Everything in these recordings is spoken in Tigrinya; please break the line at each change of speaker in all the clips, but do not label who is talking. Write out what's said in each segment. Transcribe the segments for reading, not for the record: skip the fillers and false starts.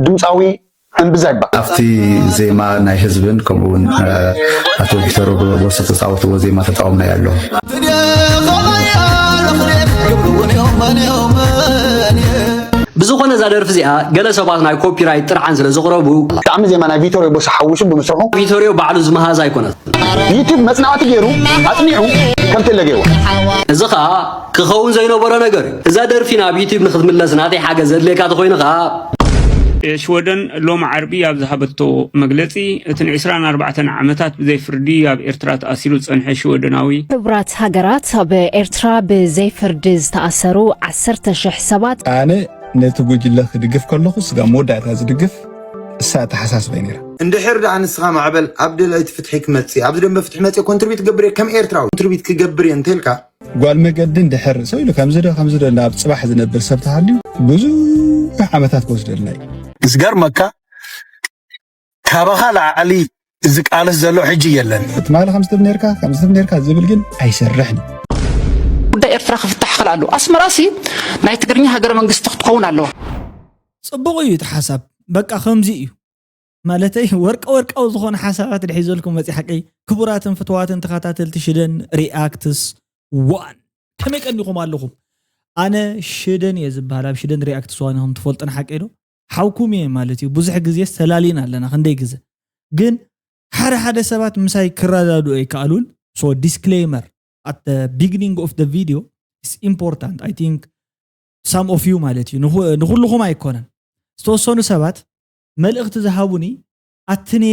ድምፃዊ እንብዛ ይባል
ኣብቲ ዜማ ናይ ህዝብን ከምኡውን ኣቶ ቪክተር ቦርሳ ተፃወትዎ ዜማ ተቃውምና ያለው
ብዝኾነ ዛደርፍ እዚኣ ገለ ሰባት ናይ ኮፒራይት ጥርዓን ስለ ዝቕረቡ
ብጣዕሚ ዜማ ናይ ቪቶሪዮ ቦርሳ ሓዊሱ ብምስርሑ
ቪቶሪዮ ባዕሉ ዝመሃዝ ኣይኮነት
ዩቲዩብ መፅናዕቲ ገይሩ ኣፅኒዑ ከምቲ ለገይዎ
እዚ ኸኣ ክኸውን ዘይነበሮ ነገር እዛ ደርፊ ናብ ዩቲዩብ ንኽትምለስ ናተይ ሓገዝ ዘድልየካ ተኮይኑ ኸኣ
ሽወደን ሎም ዓርቢ ኣብ ዝሃበቶ መግለፂ እትን 24 ዓመታት ብዘይ ፍርዲ ኣብ ኤርትራ ተኣሲሩ ፀንሐ ሽወደናዊ
ሕብራት ሃገራት ኣብ ኤርትራ ብዘይ ፍርዲ ዝተኣሰሩ 10,000 ሰባት
ኣነ ነቲ ጉጅለ ክድግፍ ከለኹ ስጋ መወዳእታ ዝድግፍ እሳተ ሓሳስበይ ነይራ
እንድሕር ዳ ንስኻ ማዕበል ኣብ ደለይቲ ፍትሒ ክመፅእ ኣብ ደንበ ፍትሒ መፅእ ኮንትሪቢዩት ክገብር ከም ኤርትራዊ ኮንትሪቢዩት ክገብር እንተልካ
ጓል መገዲ እንድሕር ሰው ኢሉ ከምዚ ደ ናብ ፅባሕ ዝነብር ሰብ ተሃልዩ ብዙሕ ዓመታት ክወስደልና እዩ
ዝገርመካ ካባኻ ላዕሊ ዝቃለስ ዘሎ ሕጂ የለን
ትማሊ ከምዝትብ ነርካ ዝብል ግን ኣይሰርሕን
ጉዳይ ኤርትራ ክፍታሕ ክእል ኣሎ ኣስመራሲ ናይ ትግርኛ ሃገረ መንግስቲ ክትከውን ኣለዋ
ጽቡቕ እዩ እቲ ሓሳብ በቃ ከምዚ እዩ ማለተይ ወርቃዊ ዝኾነ ሓሳባት ድሒዘልኩም መፅእ ሓቀይ ክቡራትን ፍትዋትን ተኸታተልቲ ሽደን ሪኣክትስ ዋን ከመይ ቀኒኹም ኣለኹም ኣነ ሽደን እየ ዝበሃል ኣብ ሽደን ሪኣክትስ ዋን ኢኹም ትፈልጥን ሓቀይ ዶ ሓውኩም እየ ማለት እዩ ብዙሕ ግዜ ዝተላሊና ኣለና ክንደይ ግዜ ግን ሓደ ሰባት ምሳይ ክረዳዱ ኣይከኣሉን ሶ ዲስክሌመር at the beginning of the video is important I think some of you ማለት እዩ ንኹልኹም ኣይኮነን ዝተወሰኑ ሰባት መልእኽቲ ዝሃቡኒ ኣትኔ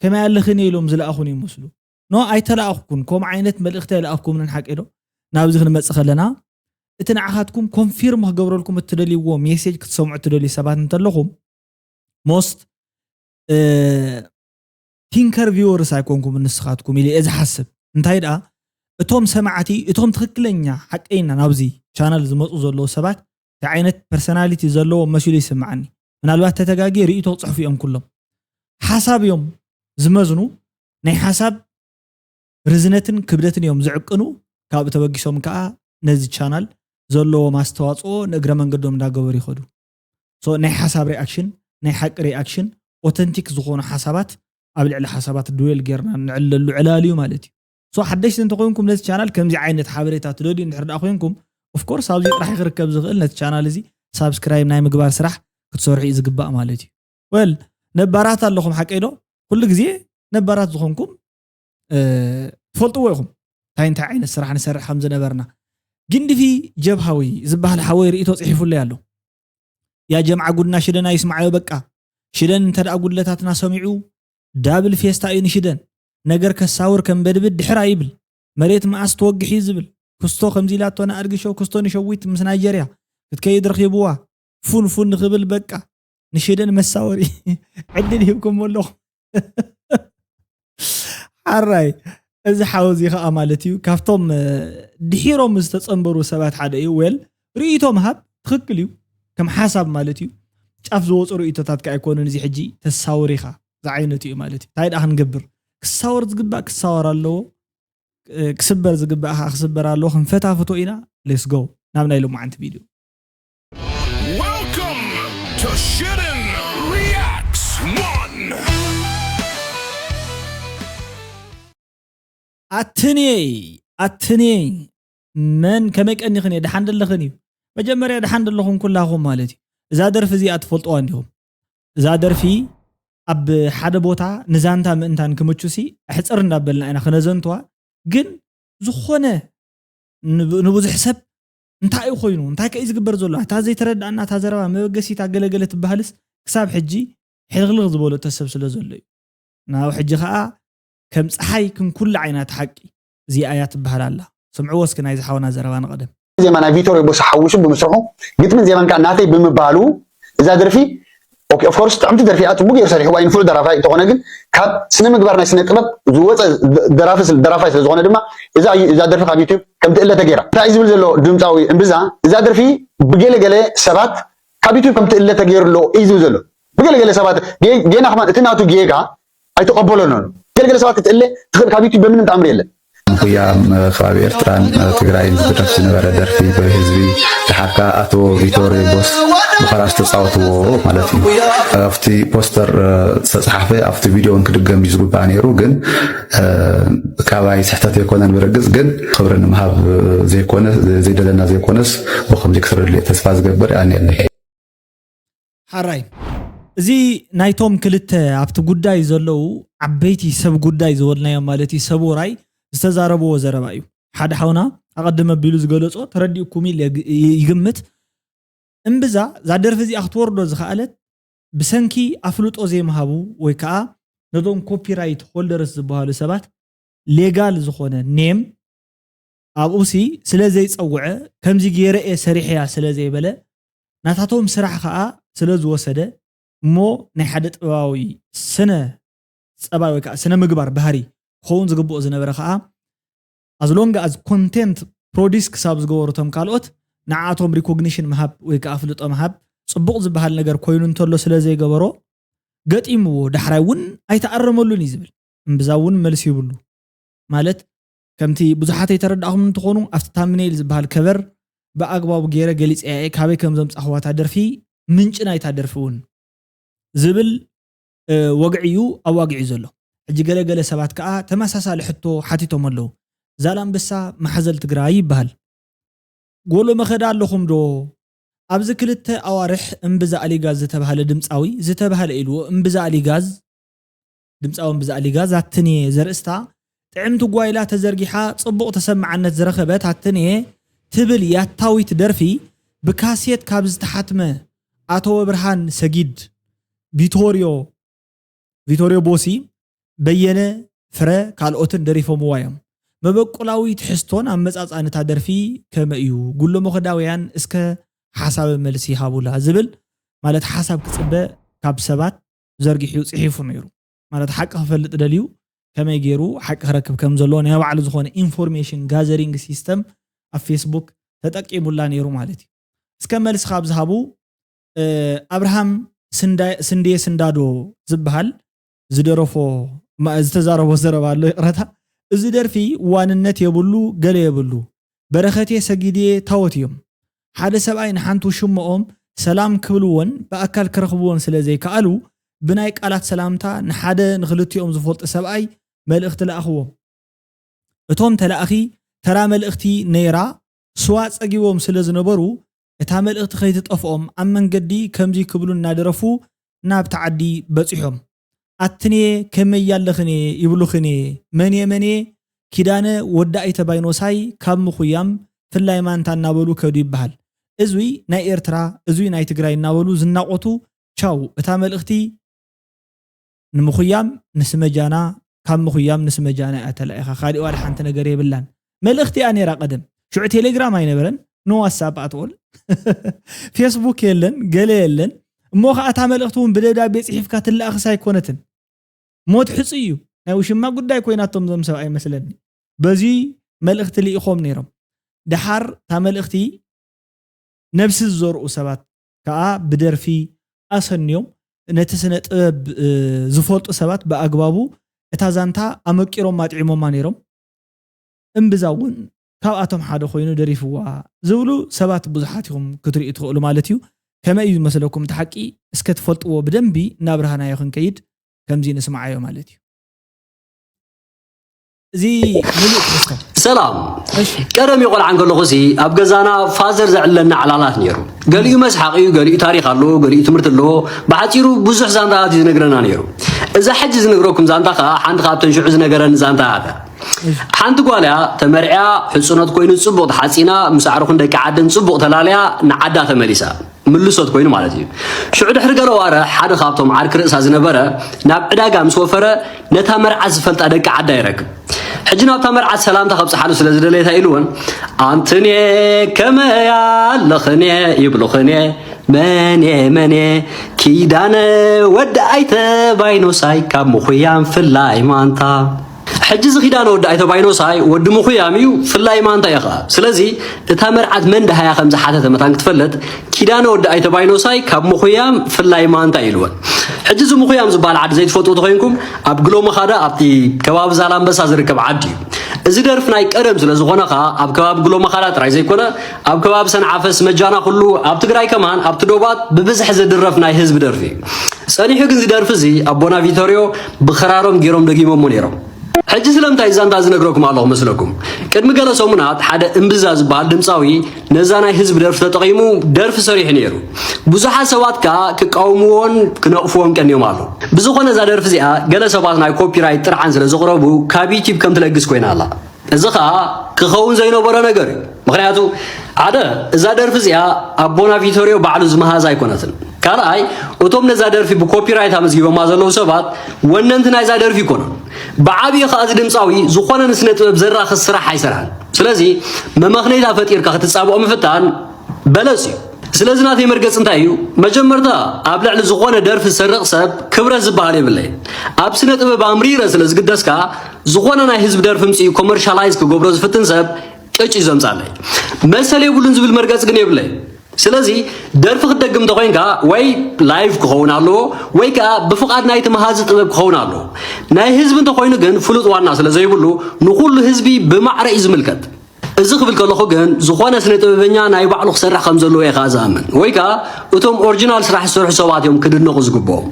ከመይ ኣለኽን ኢሎም ዝለኣኹን ይመስሉ ኖ ኣይተለኣኽኩን ከም ዓይነት መልእኽቲ ኣይለኣኽኩምን ሓቂዶ ናብዚ ክንመፅእ ከለና እቲ ንዓኻትኩም ኮንፊርም ክገብረልኩም እትደልይዎ ሜሴጅ ክትሰምዑ እትደልዩ ሰባት እንተለኹም ሞስት ቲንከር ቪወርስ ኣይኮንኩም ንስኻትኩም ኢለ እየ ዝሓስብ እንታይ ደኣ እቶም ሰማዕቲ እቶም ትክክለኛ ሓቀይና ናብዚ ቻናል ዝመፁ ዘለዉ ሰባት እቲ ዓይነት ፐርሰናሊቲ ዘለዎ መሲሉ ይስምዓኒ ምናልባት ተተጋጊ ርእይቶ ፅሑፍ እዮም ኩሎም ሓሳብ እዮም ዝመዝኑ ናይ ሓሳብ ርዝነትን ክብደትን እዮም ዝዕቅኑ ካብ ተበጊሶም ከዓ ነዚ ቻናል ዘለዎ ማስተዋፅኦ ንእግረ መንገዶም እንዳገበሩ ይኸዱ ሶ ናይ ሓሳብ ሪኣክሽን ናይ ሓቂ ሪኣክሽን ኦተንቲክ ዝኾኑ ሓሳባት ኣብ ልዕሊ ሓሳባት ዱዌል ጌርና ንዕለሉ ዕላልዩ ማለት እዩ ሶ ሓደሽቲ እንተኮይንኩም ነዚ ቻናል ከምዚ ዓይነት ሓበሬታ ትደልዩ እንድሕር ዳ ኮይንኩም ኦፍ ኮርስ ኣብዚ ጥራሕ ክርከብ ዝኽእል ነቲ ቻናል እዚ ሳብስክራይብ ናይ ምግባር ስራሕ ክትሰርሑ እዩ ዝግባእ ማለት እዩ ወል ነባራት ኣለኹም ሓቀይዶ ኩሉ ግዜ ነባራት ዝኾንኩም ትፈልጥዎ ኢኹም እንታይ ዓይነት ስራሕ ንሰርሕ ከም ዝነበርና ግንድፊ ጀብሃዊ ዝበሃል ሓወይ ርእይቶ ፅሒፉለይ ኣሎ ያ ጀምዓ ጉድና ሽደና ይስማዓዮ በቃ ሽደን እንተደኣ ጉድለታትና ሰሚዑ ዳብል ፌስታ እዩ ንሽደን ነገር ከሳውር ከም በድብድ ድሕራ ይብል መሬት ማዓስ ተወግሒ ዝብል ክስቶ ከምዚ ኢላቶና ኣድግሾ ክስቶ ንሸዊት ምስ ናይጀርያ ክትከይድ ረኺብዋ ፉን ንኽብል በቃ ንሽደን መሳወሪ ዕድል ይህብኩም ኣለኹ ሓራይ እዚ ሓወዚ ከዓ ማለት እዩ ካብቶም ድሒሮም ዝተፀንበሩ ሰባት ሓደ እዩ ወል ርእይቶ ምሃብ ትክክል እዩ ከም ሓሳብ ማለት እዩ ጫፍ ዝወፁ ርእይቶታት ከዓ ኣይኮኑን እዚ ሕጂ ተሳውር ኢኻ ዝዓይነቱ እዩ ማለት እዩ እንታይ ዳ ክንገብር ክሳወር ዝግባእ ክሳወር ኣለዎ ክስበር ዝግባእ ክስበር ኣለዎ ክንፈታፍቶ ኢና ሌትስ ጎ ናብ ናይ ሎማዓንቲ ቪድዮ
Welcome to Shidden Reacts 1
ኣትኔ መን ከመይ ቀኒኽን እየ ድሓን ደለኽን እዩ መጀመርያ ድሓን ደለኹም ኩላኹም ማለት እዩ እዛ ደርፊ እዚኣ ትፈልጥዋ እንዲኹም እዛ ደርፊ ኣብ ሓደ ቦታ ንዛንታ ምእንታን ክምቹሲ ሕፅር እንዳበልና ኢና ክነዘንትዋ ግን ዝኾነ ንብዙሕ ሰብ እንታይ እዩ ኮይኑ እንታይ ከ ዝግበር ዘሎ እታ ዘይተረዳእና እታ ዘረባ መበገሲት ኣገለገለ ትበሃልስ ክሳብ ሕጂ ሕልግልግ ዝበሎ ተሰብ ስለ ዘሎ እዩ ናብ ሕጂ ከዓ ከም ፀሓይ ክንኩሉ ዓይነት ሓቂ እዚኣ እያ ትበሃል ኣላ ስምዕዎ እስኪ ናይ ዝሓውና ዘረባ ንቐደም
ዜማ ናይ ቪቶሪዮ ቦርሳ ሓዊሱ ብምስርሑ ግጥምን ዜማን ከዓ ናተይ ብምባሉ እዛ ደርፊ اوكي اوف كورس تعمت درفي اتبوغ يرسل هو ينفل درافاي تكون ግን ካብ ስነ ምግባር ናይ ስነ ጥበብ ዝወፀ ደራፋይ ስለ ዝኾነ ድማ እዛ ደርፊ ካብ ዩቲዩብ ከም ትእለ ተገይራ እንታይ ዝብል ዘሎ ድምፃዊ እምብዛ እዛ ደርፊ ብገለገለ ሰባት ካብ ዩቲዩብ ከም ትእለ ተገይሩሎ እዩ ዘሎ ብገለገለ ሰባት ጌና ከማ እቲ ናቱ ጌጋ ኣይተቀበሎን ገለገለ ሰባት ትእለ ትኽእል ካብ ዩቲዩብ በምንም ተኣምር የለን
ምክያም ከባቢ ኤርትራን ትግራይን ዝድረፍ ዝነበረ ደርፊ ብህዝቢ ድሓርካ ኣቶ ቪቶር ቦስ ብኸራስ ተፃወትዎ ማለት እዩ ኣብቲ ፖስተር ዝተፅሓፈ ኣብቲ ቪድዮን ክድገም እዩ ዝግባእ ነይሩ ግን ካባይ ስሕተት ኣይኮነን ብርግፅ ግን ክብሪ ንምሃብ ዘይኮነ ዘይደለና ዘይኮነስ ብከምዚ ክስርድልእ ተስፋ ዝገብር ኣነ ኣለየ
ሓራይ እዚ ናይቶም ክልተ ኣብቲ ጉዳይ ዘለው ዓበይቲ ሰብ ጉዳይ ዝወልናዮም ማለት እዩ ሰብ ወራይ ዝተዛረብዎ ዘረባ እዩ ሓደ ሓውና ኣቐድመ ኣቢሉ ዝገለጾ ተረዲእኩም ይግምት እምብዛ ዛደርፊ እዚኣ ክትወርዶ ዝኽኣለት ብሰንኪ ኣፍልጦ ዘይምሃቡ ወይ ከዓ ነዞም ኮፒራይት ሆልደርስ ዝበሃሉ ሰባት ሌጋል ዝኾነ ኔም ኣብኡሲ ስለ ዘይፀውዐ ከምዚ ገይረአ ሰሪሕያ ስለ ዘይበለ ናታቶም ስራሕ ከዓ ስለ ዝወሰደ እሞ ናይ ሓደ ጥበባዊ ስነ ፀባይ ወይ ከዓ ስነ ምግባር ባህሪ ክኸውን ዝግብኦ ዝነበረ ከዓ as long as content produce ክሳብ ዝገበሩቶም ካልኦት ንዓቶም ሪኮግኒሽን መሃብ ወይ ከዓ ፍልጦ መሃብ ፅቡቕ ዝበሃል ነገር ኮይኑ እንተሎ ስለ ዘይገበሮ ገጢምዎ ዳሕራይ እውን ኣይተኣረመሉን እዩ ዝብል እምብዛ እውን መልሲ ይብሉ ማለት ከምቲ ብዙሓት የተረዳእኹም እንትኾኑ ኣብቲ ታምኔል ዝበሃል ከበር ብኣግባቡ ገይረ ገሊፅ እየ ካበይ ከም ዘምፃኽዋ ታደርፊ ምንጭ ናይታ ደርፊ እውን ዝብል ወግዕዩ ኣዋጊዑ ዘሎ ሕጂ ገለገለ ሰባት ከዓ ተመሳሳሊ ሕቶ ሓቲቶም ኣለዉ ዛላምበሳ ማሕዘል ትግራይ ይበሃል ጎሎ መኸዳ ኣለኹም ዶ ኣብዚ ክልተ ኣዋርሕ እምብዛ ኣሊጋዝ ዝተባሃለ ድምፃዊ ዝተባሃለ ኢልዎ እምብዛ ኣሊጋዝ ድምፃዊ እምብዛ ኣሊጋዝ ኣትንየ ዘርእስታ ጥዕምቲ ጓይላ ተዘርጊሓ ፅቡቕ ተሰማዓነት ዝረኸበት ኣትንየ ትብል ያታዊት ደርፊ ብካሴት ካብ ዝተሓትመ ኣቶ ብርሃን ሰጊድ ቪቶሪዮ ቦሲ በየነ ፍረ ካልኦትን ደሪፎምዋ እዮም መበቆላዊ ትሕዝቶን ኣመፃፃንታ ደርፊ ከመ እዩ ጉሎ መኸዳውያን እስከ ሓሳብ መልሲ ሃቡላ ዝብል ማለት ሓሳብ ክፅበ ካብ ሰባት ዘርጊሑ ፅሒፉ ነይሩ ማለት ሓቂ ክፈልጥ ደልዩ ከመይ ገይሩ ሓቂ ክረክብ ከም ዘለዎ ናይ ባዕሉ ዝኾነ ኢንፎርሜሽን ጋዘሪንግ ሲስተም ኣብ ፌስቡክ ተጠቂሙላ ነይሩ ማለት እዩ እስከ መልሲ ካብ ዝሃቡ ኣብርሃም ስንዴ ስንዳዶ ዝበሃል ዝደረፎ ዝተዛረቦ ዘረባ ኣሎ ይቕረታ እዚ ደርፊ ዋንነት የብሉ ገለ የብሉ በረኸቴ ሰጊዴ ታወት እዮም ሓደ ሰብኣይ ንሓንቲ ሽሞኦም ሰላም ክብልዎን ብኣካል ክረኽብዎን ስለ ዘይከኣሉ ብናይ ቃላት ሰላምታ ንሓደ ንኽልቲኦም ዝፈልጥ ሰብኣይ መልእኽቲ ለኣኽዎም እቶም ተላእኺ ተራ መልእኽቲ ነይራ ስዋ ፀጊቦም ስለ ዝነበሩ እታ መልእኽቲ ከይትጠፍኦም ኣብ መንገዲ ከምዚ ክብሉ እናደረፉ ናብ ተዓዲ በፂሖም ኣትንየ ከመይ ያለኽኔ ይብሉኽኔ መኔ ኪዳነ ወዳኢ ተባይኖሳይ ካብ ምኹያም ፍላይ ማንታ እናበሉ ከዱ ይበሃል እዙይ ናይ ኤርትራ እዙይ ናይ ትግራይ እናበሉ ዝናቆቱ ቻው እታ መልእኽቲ ንምኹያም ንስመጃና ካብ ምኹያም ንስመጃና ኣተላኢኻ ካሊእ ዋላ ሓንቲ ነገር የብላን መልእኽቲ እያ ነይራ ቀደም ሽዑ ቴሌግራም ኣይነበረን ኖ ዋትስኣፕ ኣትኦል ፌስቡክ የለን ገለ የለን እሞ ከዓ እታ መልእኽቲ እውን ብደብዳቤ ፅሒፍካ ትለኣኽስ ኣይኮነትን ሞት ሕፁ እዩ ናይ ውሽማ ጉዳይ ኮይናቶም ዞም ሰብኣይ መስለኒ በዚ መልእኽቲ ልኢኾም ነይሮም ድሓር እታ መልእኽቲ ነብሲ ዝዘርኡ ሰባት ከዓ ብደርፊ ኣሰንዮም ነቲ ስነ ጥበብ ዝፈልጡ ሰባት ብኣግባቡ እታ ዛንታ ኣመቂሮም ማጥዒሞማ ነይሮም እምብዛ እውን ካብኣቶም ሓደ ኮይኑ ደሪፍዋ ዝብሉ ሰባት ብዙሓት ኢኹም ክትሪኡ ትኽእሉ ማለት እዩ ከመይ እዩ መስለኩም ተሓቂ እስከ ትፈልጥዎ ብደንቢ ናብ ብርሃናዮ ክንከይድ ከምዚ ንስማዓዮ ማለት እዩ እዚ ሙሉእ ትሕዝቶ
ሰላም ቀደም ይቆልዓ እንከለኹ ሲ ኣብ ገዛና ፋዘር ዘዕለና ዕላላት ነይሩ ገሊኡ መስሓቅ እዩ ገሊኡ ታሪክ ኣለዎ ገሊኡ ትምህርቲ ኣለዎ ብሓፂሩ ብዙሕ ዛንታታት እዩ ዝነግረና ነይሩ እዛ ሕጂ ዝነግረኩም ዛንታ ከዓ ሓንቲ ካብተን ሽዑ ዝነገረኒ ዛንታ ሓንቲ ጓልያ ተመርዕያ ሕፁነት ኮይኑ ፅቡቕ ተሓፂና ምሳዕርኹን ደቂ ዓደን ፅቡቕ ተላልያ ንዓዳ ተመሊሳ ምልሶት ኮይኑ ማለት እዩ ሽዑ ድሕሪ ገለ ዋርሕ ሓደ ካብቶም ዓርኪ ርእሳ ዝነበረ ናብ ዕዳጋ ምስ ወፈረ ነታ መርዓት ዝፈልጣ ደቂ ዓዳ ይረክብ ሕጂ ናብታ መርዓት ሰላምታ ከብፅሓሉ ስለ ዝደለየታ ኢሉውን ኣንትኔ ከመይ ኣለኽኔ ይብሉኽኔ መኔ ኪዳነ ወዲ ኣይተባይኖሳይ ካብ ምኹያም ፍላይ ማንታ ሕጂ ዝኺዳነ ወዲ ኣይተባይኖሳይ ወዲ ምኹያም እዩ ፍላይ ማንታ ኢኻ ስለዚ እታ መርዓት መን ደሃያ ከምዝሓተተ መታን ክትፈለጥ ኪዳነ ወዲ ኣይተባይኖሳይ ካብ ምኹያም ፍላይ ማንታ ኢልወን ሕጂ ዝምኹያም ዝበሃል ዓዲ ዘይትፈልጥዎ ተኮይንኩም ኣብ ግሎ መኻዳ ኣብቲ ከባቢ ዛላንበሳ ዝርከብ ዓዲ እዚ ደርፊ ናይ ቀደም ስለ ዝኾነ ኸ ኣብ ከባቢ ግሎ መኻዳ ጥራይ ዘይኮነ ኣብ ከባቢ ሰንዓፈስ መጃና ኩሉ ኣብ ትግራይ ከማን ኣብ ትዶባት ብብዝሕ ዝድረፍ ናይ ህዝቢ ደርፊ ፀኒሑ ግን ዝደርፊ እዚ ኣቦና ቪቶሪዮ ብኽራሮም ገይሮም ደጊሞሞ ነይሮም ሕጂ ስለምንታይ ዛንታ ዝነግረኩም ኣለኹ መስለኩም ቅድሚ ገለ ሰሙናት ሓደ እምብዛ ዝበሃል ድምፃዊ ነዛ ናይ ህዝቢ ደርፊ ተጠቒሙ ደርፊ ሰሪሑ ነይሩ ብዙሓት ሰባት ከዓ ክቃወምዎን ክነቕፍዎን ቀኒዮም ኣለዉ ብዝኾነ እዛ ደርፊ እዚኣ ገለ ሰባት ናይ ኮፒራይት ጥርዓን ስለ ዘቕረቡ ካብ ዩቲብ ከም ትለግስ ኮይና ኣላ እዚ ከዓ ክኸውን ዘይነበረ ነገር እዩ ምክንያቱ ሓደ እዛ ደርፊ እዚኣ ኣቦና ቪቶሪዮ ባዕሉ ዝመሃዝ ኣይኮነትን ካልኣይ እቶም ነዛ ደርፊ ብኮፒራይት ኣመዝጊቦማ ዘለዉ ሰባት ወነንቲ ናይዛ ደርፊ ይኮኑ ብዓብዪ ከዓ እዚ ድምፃዊ ዝኾነ ንስነ ጥበብ ዘራኽስ ስራሕ ኣይሰርሐን ስለዚ መመኽነይታ ፈጢርካ ክትፃብኦ ምፍታን በለፅ እዩ ስለዚ ናተይ መርገፅ እንታይ እዩ መጀመርታ ኣብ ልዕሊ ዝኾነ ደርፊ ዝሰርቕ ሰብ ክብረት ዝበሃል የብለይ ኣብ ስነ ጥበብ ኣምሪረ ስለ ዝግደስካ ዝኾነ ናይ ህዝቢ ደርፊ ምፅኡ ኮመርሻላይዝ ክገብሮ ዝፍትን ሰብ ቅጭ እዩ ዘምፃለይ መሰለ የብሉን ዝብል መርገፅ ግን የብለይ ስለዚ ደርፊ ክትደግም እንተኮይንካ ወይ ላይቭ ክኸውን ኣለዎ ወይ ከዓ ብፍቓድ ናይቲ መሃዚ ጥበብ ክኸውን ኣለዎ ናይ ህዝቢ እንተኮይኑ ግን ፍሉጥ ዋና ስለ ዘይብሉ ንኩሉ ህዝቢ ብማዕረ እዩ ዝምልከት እዚ ክብል ከለኹ ግን ዝኾነ ስነ ጥበበኛ ናይ ባዕሉ ክሰርሕ ከም ዘለዎ እየ ከዓ ዝኣምን ወይ ከዓ እቶም ኦሪጂናል ስራሕ ዝሰርሑ ሰባት እዮም ክድነቑ ዝግብኦም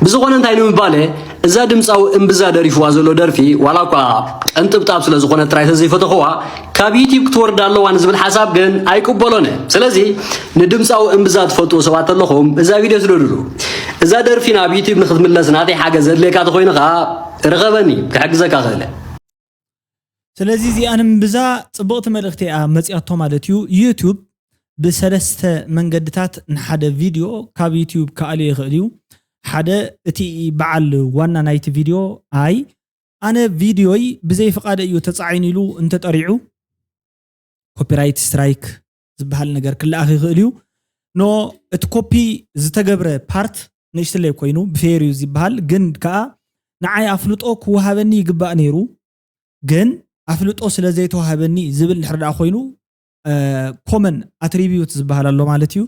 ብዝኾነ እንታይ ንምባለ እዛ ድምፃዊ እምብዛ ደሪፍዋ ዘሎ ደርፊ ዋላ እኳ ቀንጥብጣብ ስለ ዝኾነ ጥራይ ተዘይፈተኽዋ ካብ ዩቲብ ክትወርዳ ኣለዋ ንዝብል ሓሳብ ግን ኣይቅበሎን ስለዚ ንድምፃዊ እምብዛ ትፈልጥዎ ሰባት ኣለኹም እዛ ቪድዮ ትደድሉ እዛ ደርፊ ናብ ዩቲብ ንክትምለስ ናተይ ሓገዝ ዘድልየካ ተኮይኑ ከዓ ርኸበኒ ክሕግዘካ ክእለ
ስለዚ እዚኣን እምብዛ ፅብቕቲ መልእኽቲ እያ መፂኣቶ ማለት እዩ ዩቲብ ብሰለስተ መንገድታት ንሓደ ቪድዮ ካብ ዩቲብ ከኣልዮ ይኽእል እዩ ሓደ እቲ በዓል ዋና ናይቲ ቪድዮ ኣይ ኣነ ቪድዮይ ብዘይ ፍቓደ እዩ ተፃዒኑ ኢሉ እንተጠሪዑ ኮፒራይት ስትራይክ ዝበሃል ነገር ክለኣኽ ይኽእል እዩ ኖ እቲ ኮፒ ዝተገብረ ፓርት ንእሽተለይ ኮይኑ ብፌር እዩ ዝበሃል ግን ከዓ ንዓይ ኣፍልጦ ክወሃበኒ ይግባእ ነይሩ ግን ኣፍልጦ ስለ ዘይተዋሃበኒ ዝብል ንሕርዳ ኮይኑ ኮመን ኣትሪቢዩት ዝበሃል ኣሎ ማለት እዩ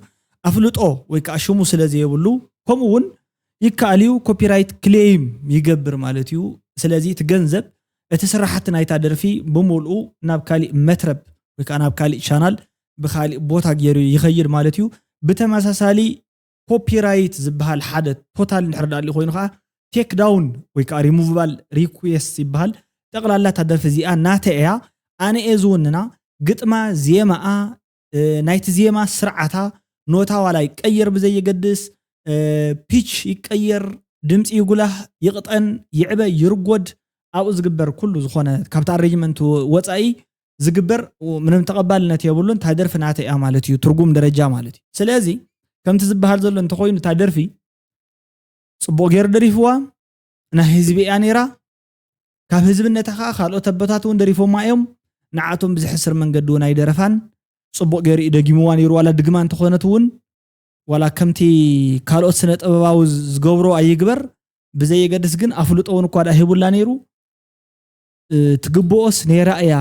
ኣፍልጦ ወይ ከዓ ሽሙ ስለ ዘይብሉ ከምኡ እውን ይከኣል እዩ ኮፒራይት ክሌም ይገብር ማለት እዩ ስለዚ እቲ ገንዘብ እቲ ስራሕቲ ናይታ ደርፊ ብምልኡ ናብ ካሊእ መትረብ ወይ ከዓ ናብ ካሊእ ቻናል ብካሊእ ቦታ ገይሩ ይኸይድ ማለት እዩ ብተመሳሳሊ ኮፒራይት ዝበሃል ሓደ ቶታል ንሕርዳ ኣሎ ኮይኑ ከዓ ቴክ ዳውን ወይ ከዓ ሪሙቫል ሪኩዌስት ይበሃል ጠቕላላ ታደርፊ እዚኣ ናተይ እያ ኣነ እየ ዝውንና ግጥማ ዜማኣ ናይቲ ዜማ ስርዓታ ኖታ ዋላ ይቀየር ብዘየገድስ ፒች ይቀየር ድምፂ ይጉላህ ይቕጠን ይዕበ ይርጎድ ኣብኡ ዝግበር ኩሉ ዝኾነ ካብታ ኣሬንጅመንት ወፃኢ ዝግበር ምንም ተቐባልነት የብሉን ታደርፊ ናተይ እያ ማለት እዩ ትርጉም ደረጃ ማለት እዩ ስለዚ ከምቲ ዝበሃል ዘሎ እንተኮይኑ ታደርፊ ፅቡቅ ገይሩ ደሪፍዋ ናይ ህዝቢ እያ ነይራ ካብ ህዝብነታ ከዓ ካልኦት ኣቦታት እውን ደሪፎማ እዮም ንዓቶም ብዝሕስር መንገዲ እውን ኣይደረፋን ፅቡቅ ገይሩ ደጊምዋ ነይሩ ዋላ ድግማ እንተኾነት እውን ዋላ ከምቲ ካልኦት ስነ ጥበባዊ ዝገብሮ ኣይግበር ብዘየገድስ ግን ኣፍልጦ እውን እኳ ሂቡላ ነይሩ ትግብኦስ ነይራ እያ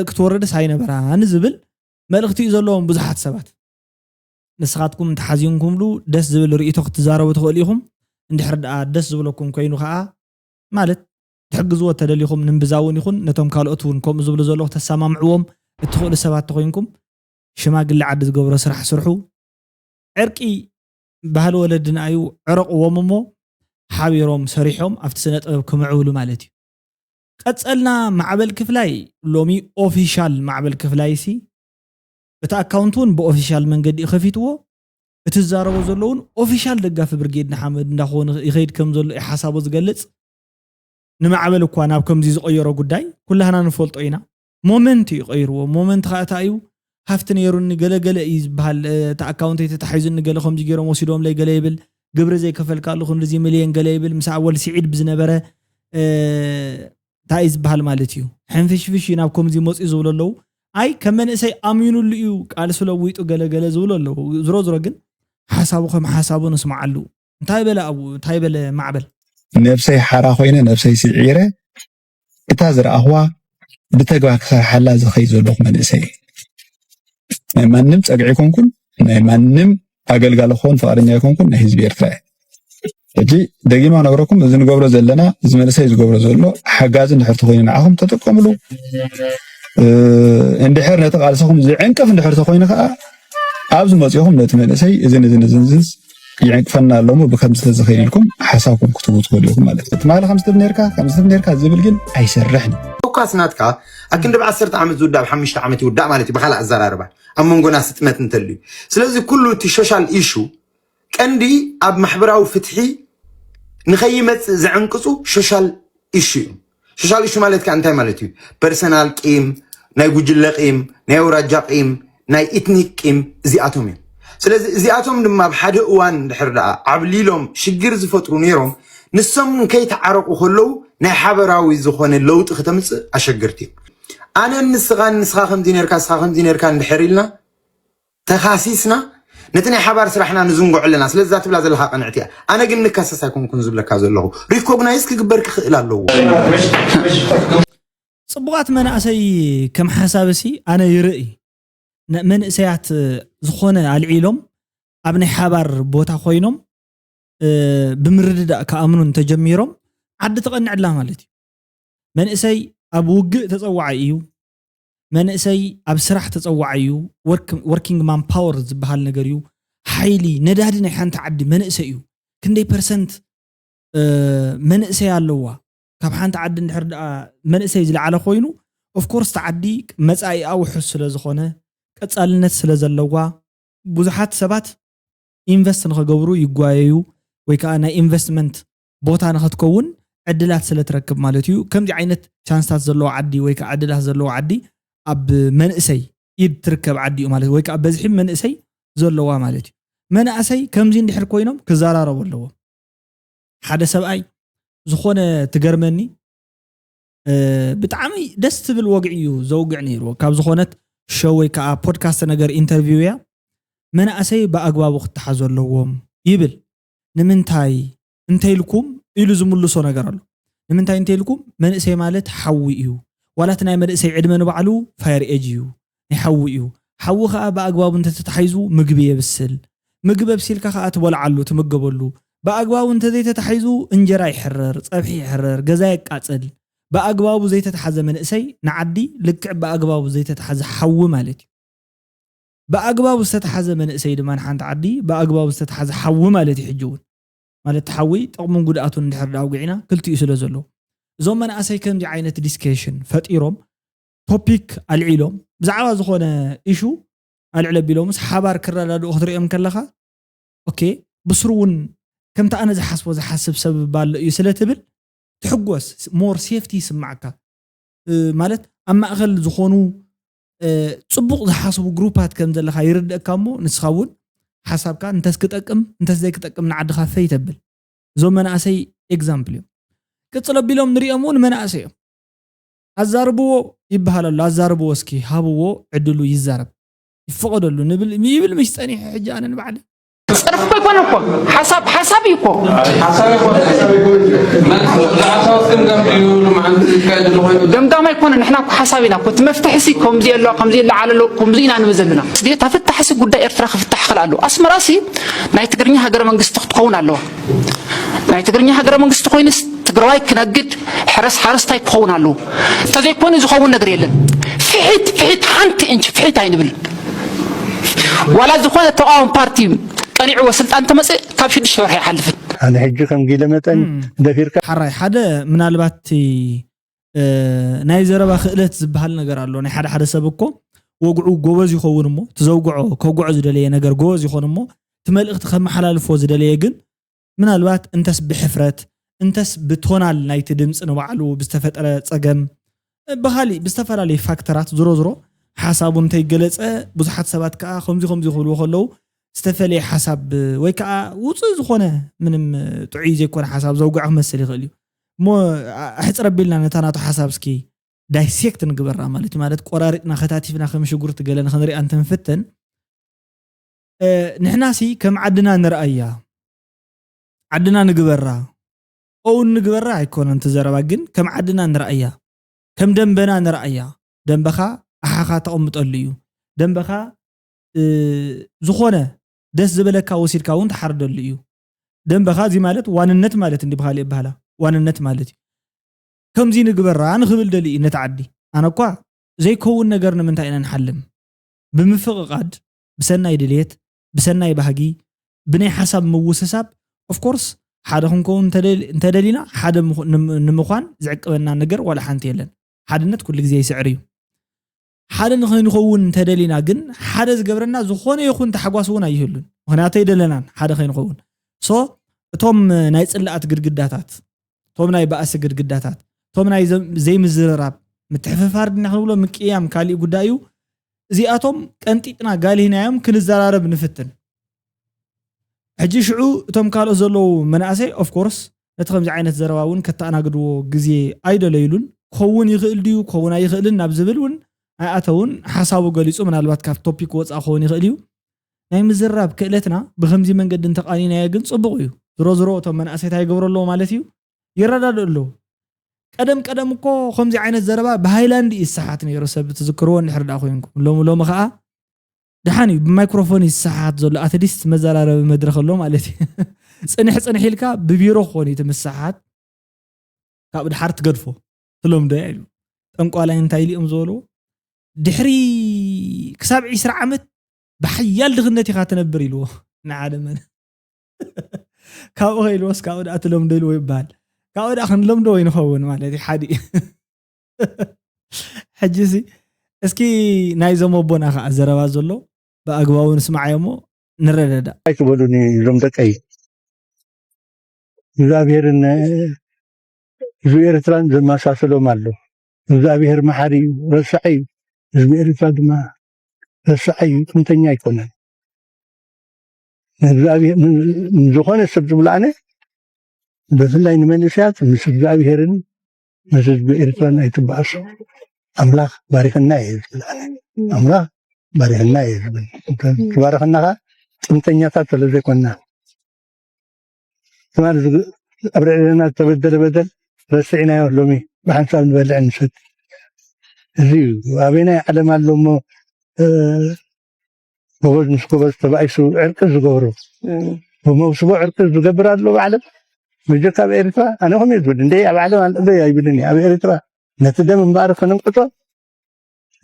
ክትወርድስ ኣይነበራን ዝብል መልእኽቲ እዩ ዘለዎም ብዙሓት ሰባት ንስኻትኩም እንተሓዚንኩምሉ ደስ ዝብል ርእይቶ ክትዛረቡ ትኽእሉ ኢኹም እንድሕር ደኣ ደስ ዝብለኩም ኮይኑ ከዓ ማለት ትሕግዝዎ ተደሊኹም ንምብዛውን ይኹን ነቶም ካልኦት እውን ከምኡ ዝብሉ ዘለኹ ተሰማምዕዎም እትኽእሉ ሰባት ተኮይንኩም ሽማግለ ዓዲ ዝገብሮ ስራሕ ስርሑ ዕርቂ ባህሊ ወለድና እዩ ዕረቕዎም እሞ ሓቢሮም ሰሪሖም ኣብቲ ስነ ጥበብ ክምዕብሉ ማለት እዩ ቀፀልና ማዕበል ክፍላይ ሎሚ ኦፊሻል ማዕበል ክፍላይ ሲ እቲ ኣካውንት እውን ብኦፊሻል መንገዲ ከፊትዎ እቲ ዝዛረቦ ዘለውን ኦፊሻል ደጋፊ ብርጌድ ንሓመድ እንዳኾነ ይኸይድ ከም ዘሎ ሓሳቡ ዝገልጽ ንማዕበል እኳ ናብ ከምዚ ዝቀየሮ ጉዳይ ኩላህና ንፈልጦ ኢና ሞመንት ይቀይርዎ ሞመንት ካእታ እዩ ሃፍቲ ነይሩኒ ገለገለ እዩ ዝበሃል እቲ ኣካውንት ተታሒዙኒ ገለ ከምዚ ገይሮም ወሲዶም ላይ ገለ ይብል ግብሪ ዘይከፈልካ ኣለኹ እንደዚ ሚልዮን ገለ ይብል ምስ ኣወል ስዒድ ብዝነበረ እንታይ ዝበሃል ማለት እዩ ሕንፍሽፍሽ ናብ ከምዚ መፅኡ ዝብሉ ኣለዉ ኣይ ከም መንእሰይ ኣሚኑሉ እዩ ቃል ስለዊጡ ገለገለ ዝብሉ ኣለዉ ዝሮ ዝሮ ግን ሓሳቡ ከም ሓሳቡ ንስማዓሉ እንታይ በለ ኣብኡ እንታይ በለ ማዕበል
ነፍሰይ ሓራ ኮይነ ነፍሰይ ስዒረ እታ ዝረኣኽዋ ብተግባር ክሰርሓላ ዝኸይ ዘለኹ መንእሰይ ናይ ማንም ፀግዒ ኮንኩን ናይ ማንም ኣገልጋሊ ክኾን ፈቃደኛ ይኮንኩን ናይ ህዝቢ ኤርትራ اجي دقيما نغركم اذا نقبرو زلنا اذا منسي زقبرو زلو حجاز نحر تخوينا معهم تتقملو اندحر نتقالسكم زي عنكف اندحر تخوينا كا ابز مصيهم نتمنسي اذن يعنكفنا لهم بكم سلازخين لكم حسابكم كتبوا تقولوا مالك ما له 5 بنيركا زبل جن ايسرحني
وكاسناتكا اكن دب 10 عام زودا ب 5 عام يودا مالتي بخلا ازراربا امونغونا ستمت انتلي سلازي كله تشوشال ايشو قندي اب محبراو فتحي نخيمت زعنقصو شوشال ايشو مالتك انتي مالتي بيرسونال قيم ناي غجل قيم ناي وراجا قيم ناي اثنيك قيم زياتهم سلازي زياتهم دما بحد اوان دحر عبليلهم شجر زفطرو نيروم نسم كيتعرقو خلو ناي حبراوي زخون اللوط ختمص اشغرتي انا نسخا خم دينيركا ندحريلنا تخاسيسنا نتني حبار سرحنا نزنقو لنا سلازي تبلا زلها قنعتي انا كن نكاسساكم كن زبلكا زلو ريكوغنايز كغبرك خلالو
صبغات مناسي كم حسابسي انا يرئي مناسيات زخونه العيلم ابني حبار بوتا خوينم بمرددا كامنون تجميرم عد تقنعلا مالتي مناسي ابوق تصوعيو مناسي اب سرح تصوعيو وركينج مان باور زبحال نغريو حيلي ندادني حنت عدي مناسيو كندي percent مناسي علوا كاب حنت عد ندحر مناسي زلعله خوينو اوف كورس تعدي مصاي او حس سلازخونه قصالነት ስለዘለዋ ብዙሓት ሰባት ኢንቨስት ንኸገብሩ ይጓየዩ ወይ ከአና ኢንቨስትመንት ቦታ ንኸትከውን ዕድላት ስለትረክብ ማለት እዩ ከምዚ ዓይነት ቻንስታት ዘለዎ ዓዲ ወይ ከ ዕድላት ዘለዎ ዓዲ ኣብ መንእሰይ ይትርከብ ዓዲ ማለት ወይ ከ በዝሒ መንእሰይ ዘለዋ ማለት እዩ መንእሰይ ከምዚ እንድሕር ኮይኖም ክዘራረቡ ኣለዎም ሓደ ሰብኣይ ዝኾነ ትገርመኒ ብጣዕሚ ደስ ትብል ወግዕ እዩ ዘውግዕ ነይሩ ካብ ዝኾነት شوي كا بودكاست نجار انترفيويا من أسي بأجواب اختحاز اللوهم يبل نمنتاي انتي لكم إلو زملو صو نجارلو نمنتاي انتي لكم من أسي مالت حويو ولا تناي من أسي عدمن بعلو فاير اجيو يحويو حوخا بأجواب انت تتحيزو مقبية بالسل مقبية بالسل كا أتبول علو تمقبولو بأجواب انت دي تتحيزو انجرا يحرر صبحي يحرر جزايك قاتل بأقبابو زي تتحز من إسي نعدي لك بأقبابو زي تتحز حو مالتي بأقبابو ستتحز من إسي دمان حان تعدي بأقبابو ستتحز حو مالتي حجون مالت حوي تقومون قدعاتون ندحر داوقعنا كلتو يسلو زلو زوم من أسي كم دي عينة ديسكيشن فتيروم توبيك العيلوم بزعوا زخونا إيشو العلب بيلومس حبار كرر لدو أخضر إيام كلخا أوكي بصرون كم تأنا زحسب سبب بال يسلتبل تحقوس مور سيفتي سمعك مالت اما اغل زخونو صبوق زحاسبو جروبات كم زلخا يردكامو نسخاون حسابك انت سكتقم انت زي كتقم نعدخا فيتبل زوم مناسي اكزامبل كتصلب بيلوم نريامون مناسي ازاربو يبحالو ازاربو اسكي هابو عدلو يزارب يفقدلو نبل ميبل مش ثاني حاجه انا بعد
صرف يكون اكو حساب يكون دمدام يكون نحن حسابنا كنت مفتح سي كومزي الله كومزي الله على لو كومزينا نمزلنا دي تفتح سي غدا ارترا فتح خلالو اسمراسي ناي تغرني هاجر منغست تخون الله ناي تغرني هاجر منغست خوينس تغراي كنقد حرس تاي تخون الله تزي يكون زخون نغير يلن فحيت حنت انش فحيت عينبل ولا زخون تقاوم بارتي قنيع وسلطان تمصي كاب شد شهر يحلف
انا حجي كم قيله متن دفيرك
حراي حدا منالبات ناي زربا خلت زبحال ነገር አሎ ናይ ሓደ ሰብ እኮ ወግዑ ጎበዝ ይኸውን እሞ ተዘውግዖ ከጉዕ ዝደለየ ነገር ጎበዝ ይኾን እሞ ትመልእኽቲ ከመሓላልፎ ዝደለየ ግን ምናልባት እንተስ ብሕፍረት እንተስ ብቶናል ናይቲ ድምጽ ንባዕሉ ብዝተፈጠረ ፀገም በኻሊ ብዝተፈላለየ ፋክተራት ዝሮ ሓሳቡ እንተይገለጸ ብዙሓት ሰባት ከዓ ከምዚ ይኽብልዎ ከለው استفلي حساب ويكا وصل زخونه منم طعي زي كون حساب زوقع مسل يخل مو احصر بيلنا نتاناتو حساب سكي دايسيكت نغبرا مالت قرارطنا خاتاتيفنا خمش غورت غلن خنري انت نفتن نحناسي كم عدنا نرأيا عدنا نغبرا او نغبرا يكون انت زربا جن كم عدنا نرأيا كم دنبنا نرأيا دنبخا احاخا تقمطليو دنبخا زخونه دس زبلكا وسيركا وانت حردل እዩ دم بخازي مالت واننت مالت اندي بخالي بهلا واننت مالت كم زي نقبر نخبل دلي نتعدي انا كوا زي كون نجرنا من تاينا نحلم بمفققاد بسناي دليت بسناي بهجي بني حسب موسساب اوف كورس حدا كون تدلينا حدا نمخان زعقبنا نجر ولا حنت يلن حدنت كل جزي سعري حدا نخون تدلينا جن حدا زقبرنا زخونه يخون تحقواسونا يهلون مخنياتو يدلنا حدا خين نخون سو توم ناي صلات غدغداتات توم ناي باس غدغداتات توم ناي زي مزرراب متحففارد نخلو مقيام كالي غدايو زياتهم قنطيطنا غالينايم كنزرارب نفتن حجي شعو توم كالو زلو مناسي اوف كورس نتخم زي عينت زرواون كتاناغدو غزي ايدليلون كون يخيل ديو كون يخيلن نابزبلون اياتون حسابو غليصو منالبات كاف توبيك وصا كون يخيليو ناي مزراب كلتنا بخمزي منقد انتقانينا يا جن صبغيو زرو توم مناسي تاي غبرلو مالتيو يردادلو قدم كو خمزي عينت زربا بهايلاند يسحات نيرو سب تذكروا نحردا خوينكم لوم خا دحاني بميكروفون يسحات زلو اتديست مزرارب مدرخ لو مالتي صنح لكا ببيرو خوني تمسحات كاب دحرت قدفو تلوم دايلو طنقوالا انتاي ليم زولو دحري كساب 10 عمت بحيال دغنتي خاتنبر يلو نعادمن كاو هيلوس كاو اتلوم ديلو يبال كاو اخن لمدو ينخون مالتي حدي حجسي اسكي نايزمو بونا خا زربا زلو باغباو نسمعيمو نرددا
ايكبلوني زمدقي እግዚአብሔርን ህዝቢ ኤርትራን ዘመሳሰሎም ኣሎ እግዚአብሔር መሐሪ ረሳዒ ህዝቢ ኤርትራ ድማ ረሳዒ ጥንተኛ አይኮነን እግዚአብሔር ዝኾነ ሰብ ዝብላነ በፍላይ ንመንስያት ምስ እግዚአብሔርን ምስ ህዝቢ ኤርትራን አይትባሱ አምላክ ባሪክና ይዝብላነ አምላክ ባሪክና ይዝብል ባሪክናኻ ጥንተኛታት ስለዘይኮና كمان أبرئنا تبدل بدل رسعنا يهلمي بحنساب نبلع نسد زيو وابينا علم اللهم بوز مسكوبز تبعيسو عرقز قبرو وموسبو عرقز قبر له بعلم ويجيك أبي إرترا أنا هم يزبط ندي أبي علم أن أبي يبدني أبي إرترا نتدم مبارك ننقطه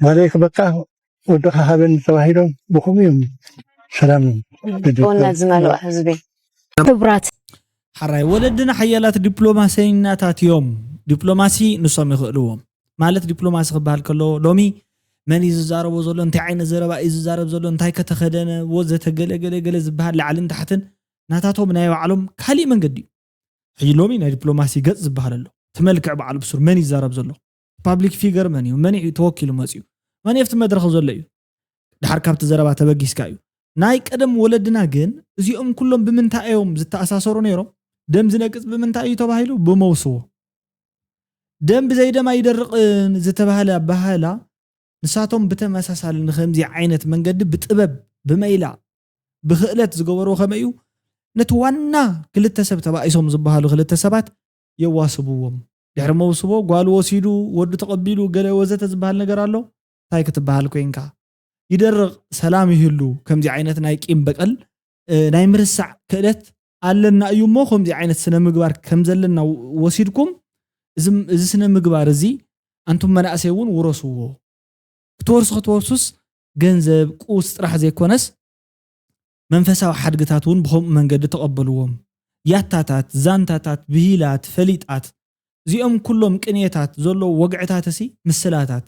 وليك بقى ودخها بين تواهيرهم بخميهم سلام
قلنا زمالو حزبي خبرات
حراي ولدنا حيالات دبلوماسيناتات يوم دبلوماسي نصم يخلوهم مالت دبلوماسي خبال كله لومي من يزارب زلو انت عين زربا يزارب زلو انتي كتخدن وزه تغلغل زبال لعلن تحتن ناتاتهم نايو علم كالي من قدي حي لومي نا دبلوماسي قص زبال له تملكع بعل بسر من يزارب زلو بابليك فيجر مني ومن يتوكل مزيو من يفت مدرخ زلو دحركابت زربا تبغيسكايو ناي قدم ولدنا جن ازيهم كلهم بمنتايهم زتاساسرو نيرو دم زنقص بمنتايو تباهيلو بموسو دم بزي دم يدرق زتباهلا بهالا نساتهم بتمساسال نخمزي عينت منقد بطبب بميلا بخئلت زغورو خميو نتوانا كلتا سب تبايسهم زباهلو كلتا سبات يواسبوهم يحرموسبو قالو وسيدو ود تقبيلو غلا وزت زبال ነገር አሎ ታይ ክትባሃል ኮይንካ يدرق سلام يهلو كم زي عينت نايقين بقل ناي مرسع كدت አለና እዩሞ ከም ዚ አይነት ስነ ምግባር ከም ዘለና ወሲድኩም እዚ ስነ ምግባር እዚ አንቱም መናእሰይውን ወረስዎ ክትወርሱስ ገንዘብ ቁስ ጥራሕ ዘይኮነስ መንፈሳዊ ሓድግታቱን ብኸም መንገዲ ተቀበልዎም ያታታት ዛንታታት ብሂላት ፈሊጣት እዚኦም ኩሎም ቅኔታት ዘሎ ወግዕታትሲ ምስላታት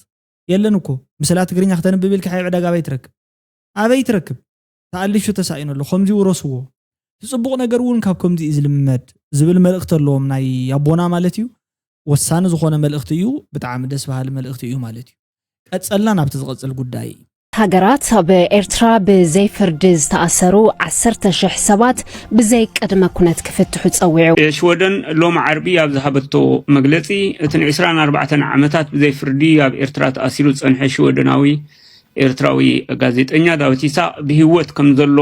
የለንኮ ምስላት ትግርኛ ከተንብብል ከይ ዕዳጋ አበይ ትረክብ ታልሹ ተሳይነሎ ከምዚ ወረስዎ ጽቡቅ ነገር ውን ካብኩም ዚ ዝልመድ ዝብል መልእክት ኣለዎም ናይ አቦና ማለት እዩ ወሳነ ዝኾነ መልእክት እዩ ብጣዕሚ ደስ በሃሊ መልእክት እዩ ማለት እዩ ቀጸልና ናብቲ ዝቀጽል ጉዳይ
ሃገራት በኤርትራ ብዘይፍርድ ዝተኣሰሩ 10,000 ሰባት ብዘይ ቅድመ ኩነት ክፍትሑ ጸዊዑ
ሽወደን ሎም ዓርቢ ኣብ ዝሃበቶ መግለጺ እተን 24 ዓመታት ብዘይፍርዲ ኣብ ኤርትራ ተኣሲሩ ጸንሐ ሽወደናዊ ኤርትራዊ ጋዜጠኛ ዳዊት ይስሐቅ ብህይወት ከም ዘሎ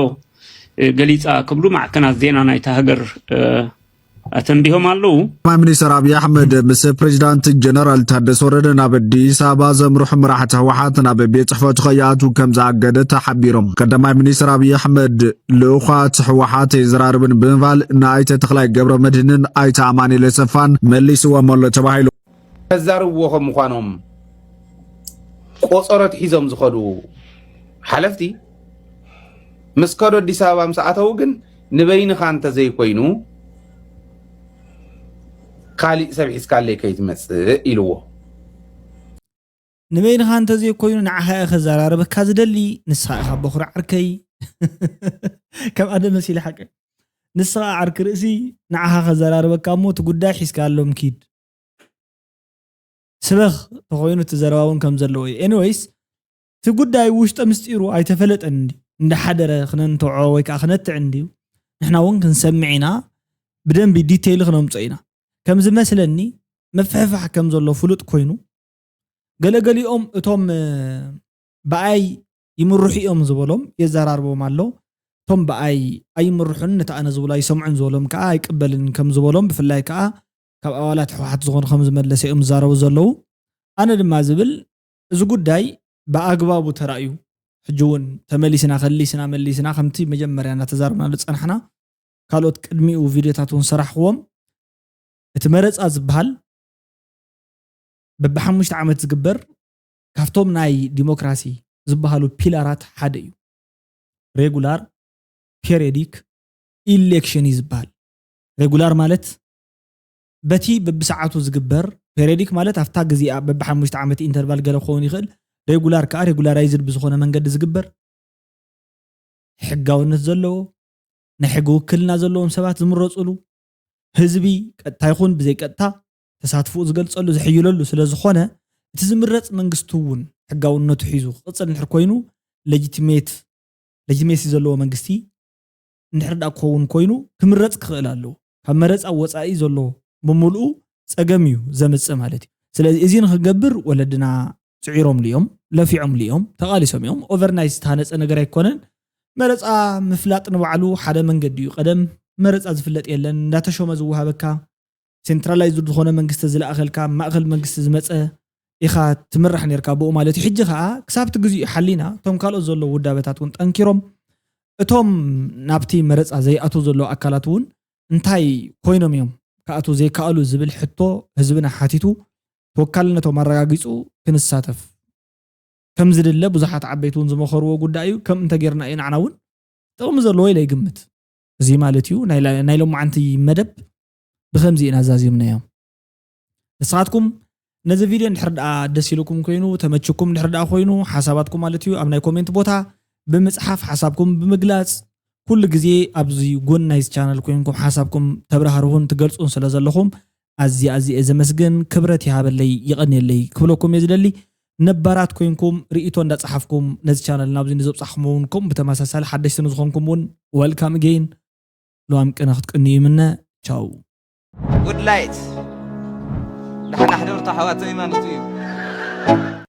ገሊጻ ክብሉ ማዕከናት ዜና ናይታ ሃገር أتنبيهم علو
ما منيسر أبي أحمد مس بريزيدانت جنرال تحدث وردنا بدي سابا زمروح مراحة وحاتنا ببيت حفظ خياتو كم زعقد تحبيرهم قدما منيسر أبي أحمد لوخات حوحات زراربن بنفال نايت تخلق قبر مدهنن آيت عماني لسفان مليس ومولو تباهيلو
هزاروهم مخانهم قصرت حيزم زخدو حلفتي مسكرو دي سابا مساعته وقن نبين خانت زي كوينو خالي سبع إسكالي كيت مسء إلوه
نبين خان تزي كوينو نعها خزارة بكاز دلي نسخة بخور عركي كم أدم مسيلي حقا نسخة عرك رأسي نعها خزارة بكامو تقودا حسكال لهم كيد سبخ تخوينو تزرواون كم زلوي anyways تقودا يوشت أمستيرو أي تفلت عندي عند حدر خنان توعويك أخنت عندي نحنا وين كنسمعنا بدن بديتيل خنام صينا كم زي مثلني مفحفح كم زلو فلوت كوينو قال أم توم بأي يمرحي أم زبولهم يزرار بو مالو توم بأي أي مرحون نتأنا زبولا يسمعن زبولهم كأي قبلن كم زبولهم بفلاي كأ كأولات حوحات زغون خمس مدلسي أم زارو زلو أنا لما زبل زقود داي بأقبابو ترأيو حجون تمليسنا خليسنا مليسنا خمتي مجمر يعني تزاربنا لتصنحنا قالوا تقدميو فيديوهاتون صراحهم اتمرص ازبحال ببحمشت عمت زغبر كافتوم ناي ديموكراسي زبحالو بيلارات حد እዩ ريغولار بيريديك ኢሌክሽን ይዝባል ريغولار ማለት በቲ በብሰዓቱ ዝግበር بيريديك ማለት አፍታ ግዜኣ በብሓሙሽተ ዓመት ኢንተርቫል ገለ ኾን ይኽእል ريغولار ከኣ ريغولاراይዝድ ብዝኾነ መንገዲ ዝግበር ሕጋውነት ዘለዎ ናይ ሕግ ውክልና ዘለዎም ሰባት ዝምረፅሉ ህዝቢ ቀጥታ ይኹን ብዘይ ቀጥታ ተሳትፎ ዝገልጸሉ ዝሕይለሉ ስለ ዝኾነ እቲ ዝምረጽ መንግስቱ እውን ሕጋውነቱ ሒዙ ቅጽል ንሕር ኮይኑ ሌጂቲሜሲ ዘለዎ መንግስቲ ንሕርዳ ክኸውን ኮይኑ ክምረጽ ክኽእል ኣለዎ ካብ መረጻ ወጻኢ ዘሎ ብምሉኡ ጸገም እዩ ዘምጽእ ማለት እዩ ስለዚ እዚ ንኽገብር ወለድና ጽዒሮም ልዮም ለፊዖም ልዮም ተቓሊሶም እዮም ኦቨርናይት ዝተሃነፀ ነገር ኣይኮነን መረጻ ምፍላጥ ንባዕሉ ሓደ መንገዲ እዩ ቀደም መረጻ ዝፍለጥ የለን እንዳተሾመ ዝወሃበካ ሴንትራላይዝድ ዝኾነ መንግስቲ ዝለኣኸልካ ማእኸል መንግስቲ ዝመፀ ኢኻ ትምራሕ ነርካ ብኡ ማለት እዩ ሕጂ ከዓ ክሳብቲ ግዜኡ ሓሊና እቶም ካልኦት ዘሎ ውዳበታት እውን ጠንኪሮም እቶም ናብቲ መረጻ ዘይኣቱ ዘሎ ኣካላት እውን እንታይ ኮይኖም እዮም ከኣቱ ዘይከኣሉ ዝብል ሕቶ ህዝብና ሓቲቱ ተወካልነቶም ኣረጋጊፁ ክንሳተፍ ከም ዝድለ ብዙሓት ዓበይቲ እውን ዝመኸርዎ ጉዳይ እዩ ከም እንተጌርና ኢና ንዓና እውን ጥቕሚ ዘለዎ ኢለ ይግምት زي مالتيو نايلو معنتي مدب بخمزي نازازيم نيام نسخاتكم نزا فيديو نحرد دسيلكم كوينو تمتشكم نحرد خوينو حساباتكم مالتيو أمناي كومنت بوتا بمصحف حسابكم بمجلاس كل جزء أبزي جون نايس channel كوينكم حسابكم تبرهرون تجلسون سلازلهم أزي إذا مسجن كبرتي هذا اللي يغني اللي كلكم يزدلي نبارات كوينكم رئيتون دا صحفكم نز channel نابزي نزوب صحمونكم بتماسسال حدش تنزخونكم ون welcome again لو أمكن أخذك إني منه ciao
good light نحن حضرت حواتي ما نطيب